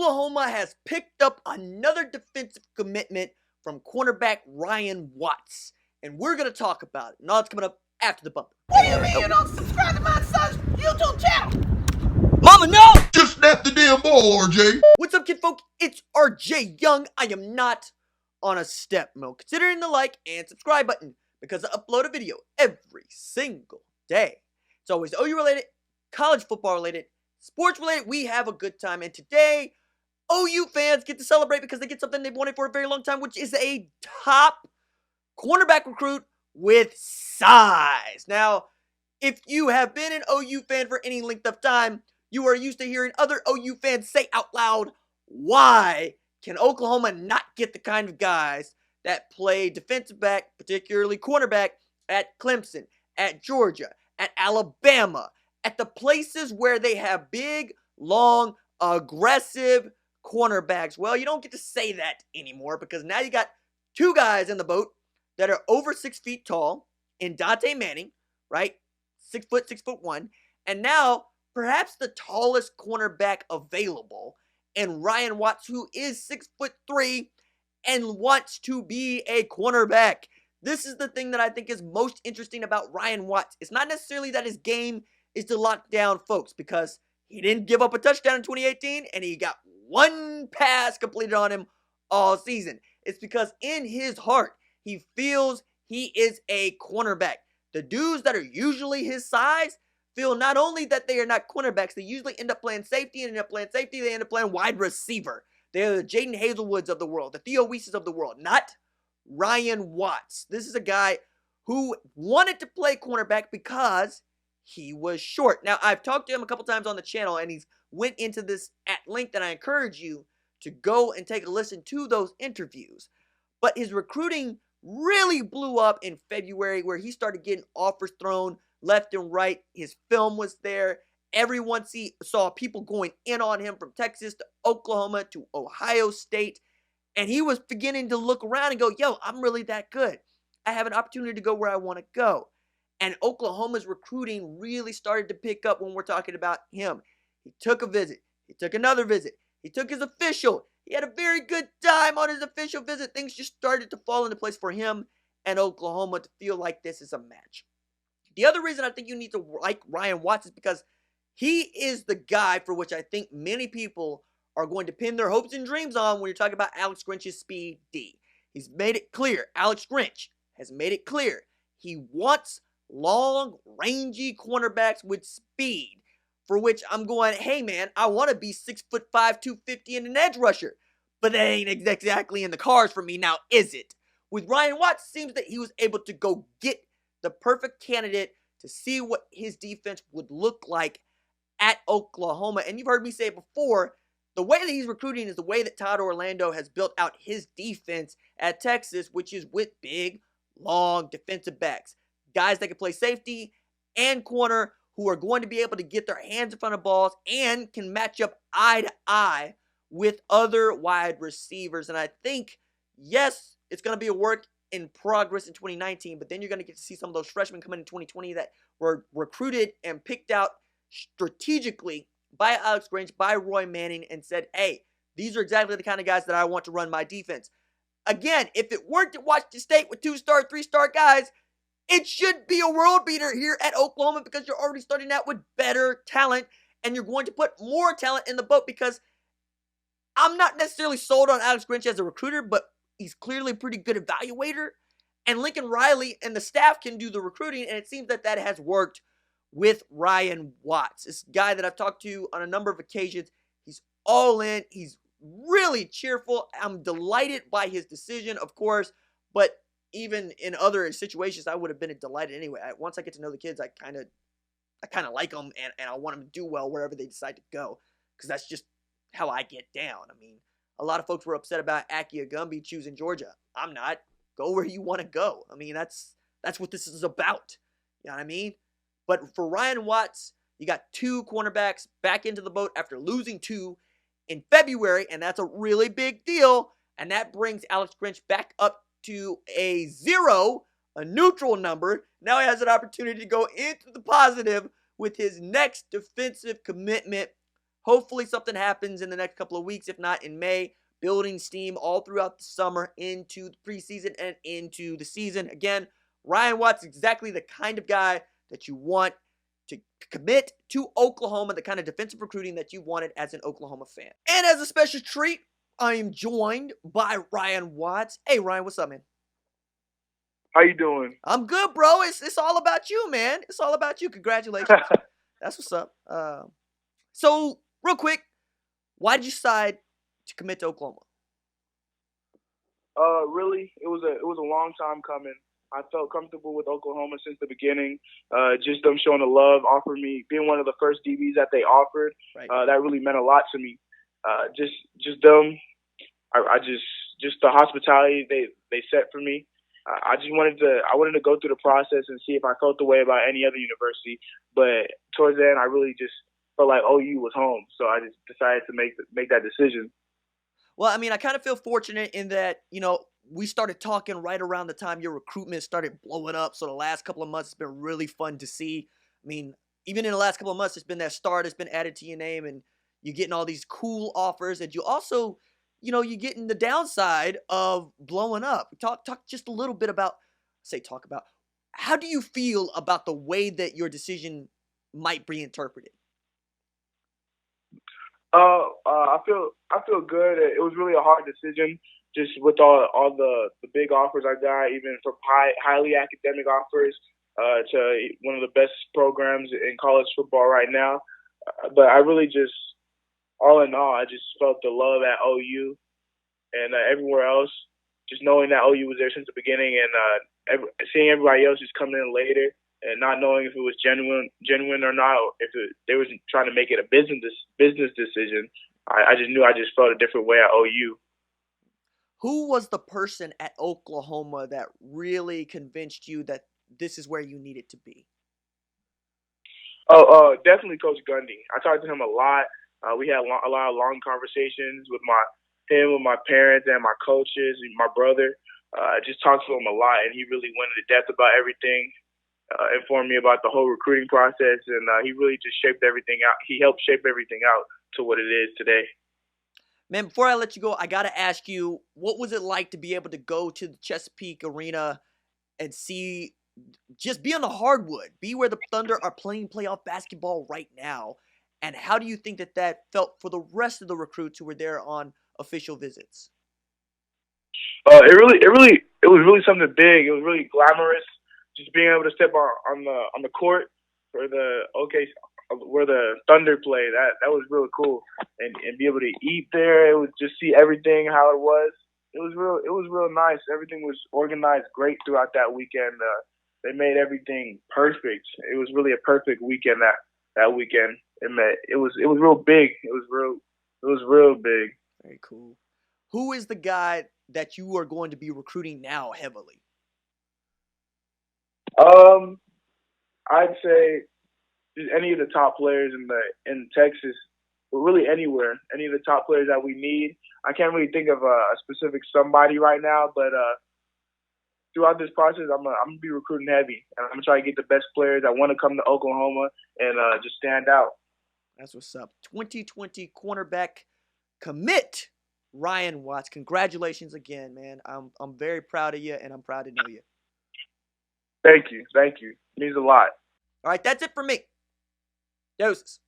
Oklahoma has picked up another defensive commitment from cornerback Ryan Watts. And we're going to talk about it. And all that's coming up after the bump. What do you mean you don't subscribe to my son's YouTube channel? Mama, no! Just snap the damn ball, RJ. What's up, kid folk? It's RJ Young. I am not on a step mill. Considering the like and subscribe button because I upload a video every single day. It's always OU related, college football related, sports related. We have a good time. And today, OU fans get to celebrate because they get something they've wanted for a very long time, which is a top cornerback recruit with size. Now, if you have been an OU fan for any length of time, you are used to hearing other OU fans say out loud, why can Oklahoma not get the kind of guys that play defensive back, particularly cornerback, at Clemson, at Georgia, at Alabama, at the places where they have big, long, aggressive cornerbacks? Well, you don't get to say that anymore because now you got two guys in the boat that are over 6 feet tall in Dontae Manning, right? 6 foot, 6'1", and now perhaps the tallest cornerback available, and Ryan Watts, who is 6'3" and wants to be a cornerback. This is the thing that I think is most interesting about Ryan Watts. It's not necessarily that his game is to lock down folks, because he didn't give up a touchdown in 2018, and he got one pass completed on him all season. It's because in his heart, he feels he is a cornerback. The dudes that are usually his size feel not only that they are not cornerbacks, they usually end up playing safety, and they end up playing wide receiver. They're the Jaden Hazelwoods of the world, the Theo Weises of the world, not Ryan Watts. This is a guy who wanted to play cornerback because he was short. Now, I've talked to him a couple times on the channel, and he's went into this at length, and I encourage you to go and take a listen to those interviews. But his recruiting really blew up in February, where he started getting offers thrown left and right. His film was there. Everyone saw people going in on him from Texas to Oklahoma to Ohio State. And he was beginning to look around and go, yo, I'm really that good. I have an opportunity to go where I want to go. And Oklahoma's recruiting really started to pick up when we're talking about him. He took a visit. He took another visit. He took his official. He had a very good time on his official visit. Things just started to fall into place for him and Oklahoma to feel like this is a match. The other reason I think you need to like Ryan Watts is because he is the guy for which I think many people are going to pin their hopes and dreams on when you're talking about Alex Grinch's speed D. He's made it clear. Alex Grinch has made it clear. He wants long, rangy cornerbacks with speed, for which I'm going, hey man, I want to be 6'5", 250 and an edge rusher. But that ain't exactly in the cards for me now, is it? With Ryan Watts, it seems that he was able to go get the perfect candidate to see what his defense would look like at Oklahoma. And you've heard me say it before, the way that he's recruiting is the way that Todd Orlando has built out his defense at Texas, which is with big, long defensive backs. Guys that can play safety and corner, who are going to be able to get their hands in front of balls and can match up eye to eye with other wide receivers. And I think, yes, it's going to be a work in progress in 2019, but then you're going to get to see some of those freshmen come in 2020 that were recruited and picked out strategically by Alex Grinch, by Roy Manning, and said, hey, these are exactly the kind of guys that I want to run my defense. Again, if it worked at Washington State with 2-star, 3-star guys, it should be a world beater here at Oklahoma, because you're already starting out with better talent, and you're going to put more talent in the boat, because I'm not necessarily sold on Alex Grinch as a recruiter, but he's clearly a pretty good evaluator, and Lincoln Riley and the staff can do the recruiting, and it seems that that has worked with Ryan Watts. This guy that I've talked to on a number of occasions, he's all in, he's really cheerful. I'm delighted by his decision, of course, but even in other situations, I would have been delighted anyway. Once I get to know the kids, I kind of like them, and I want them to do well wherever they decide to go, because that's just how I get down. I mean, a lot of folks were upset about Cale Gundy choosing Georgia. I'm not. Go where you want to go. I mean, that's what this is about. You know what I mean? But for Ryan Watts, you got two cornerbacks back into the boat after losing two in February, and that's a really big deal. And that brings Alex Grinch back up to a 0, a neutral number. Now he has an opportunity to go into the positive with his next defensive commitment, Hopefully something happens in the next couple of weeks, if not in May. Building steam all throughout the summer into the preseason and into the season. Again, Ryan Watts is exactly the kind of guy that you want to commit to Oklahoma, the kind of defensive recruiting that you wanted as an Oklahoma fan. And as a special treat, I am joined by Ryan Watts. Hey, Ryan, what's up, man? How you doing? I'm good, bro. It's all about you, man. It's all about you. Congratulations. That's what's up. So, real quick, why did you decide to commit to Oklahoma? Really, it was a long time coming. I felt comfortable with Oklahoma since the beginning. Just them showing the love, offering me being one of the first DBs that they offered. Right. That really meant a lot to me. Just them. I just the hospitality they set for me. I wanted to go through the process and see if I felt the way about any other university. But towards the end, I really just felt like OU was home. So I just decided to make that decision. Well, I mean, I kind of feel fortunate in that, we started talking right around the time your recruitment started blowing up. So the last couple of months has been really fun to see. I mean, even in the last couple of months, it's been that star that's been added to your name, and you're getting all these cool offers. And you also, you're getting the downside of blowing up. Talk just a little bit about, how do you feel about the way that your decision might be interpreted? I feel good. It was really a hard decision, just with all the big offers I got, even from highly academic offers to one of the best programs in college football right now. But I really just, all in all, I just felt the love at OU and everywhere else. Just knowing that OU was there since the beginning, and seeing everybody else just coming in later, and not knowing if it was genuine or not, or if they was trying to make it a business decision. I just knew I just felt a different way at OU. Who was the person at Oklahoma that really convinced you that this is where you needed to be? Definitely Coach Gundy. I talked to him a lot. We had a lot of long conversations with my parents and my coaches and my brother. I just talked to him a lot, and he really went into depth about everything. Informed me about the whole recruiting process, and he really just shaped everything out. He helped shape everything out to what it is today. Man, before I let you go, I got to ask you, what was it like to be able to go to the Chesapeake Arena and be on the hardwood, be where the Thunder are playing playoff basketball right now? And how do you think that felt for the rest of the recruits who were there on official visits? It was really something big. It was really glamorous. Just being able to step on the court where the Thunder play, that was really cool, and be able to eat there. It was just see everything how it was. It was real nice. Everything was organized great throughout that weekend. They made everything perfect. It was really a perfect weekend that weekend. It was real big. It was real big. Very cool. Who is the guy that you are going to be recruiting now heavily? I'd say just any of the top players in Texas, but really anywhere, any of the top players that we need. I can't really think of a specific somebody right now, but throughout this process, I'm gonna be recruiting heavy, and I'm gonna try to get the best players that want to come to Oklahoma and just stand out. That's what's up. 2020 cornerback commit Ryan Watts. Congratulations again, man. I'm very proud of you, and I'm proud to know you. Thank you. It means a lot. All right, that's it for me. Doses.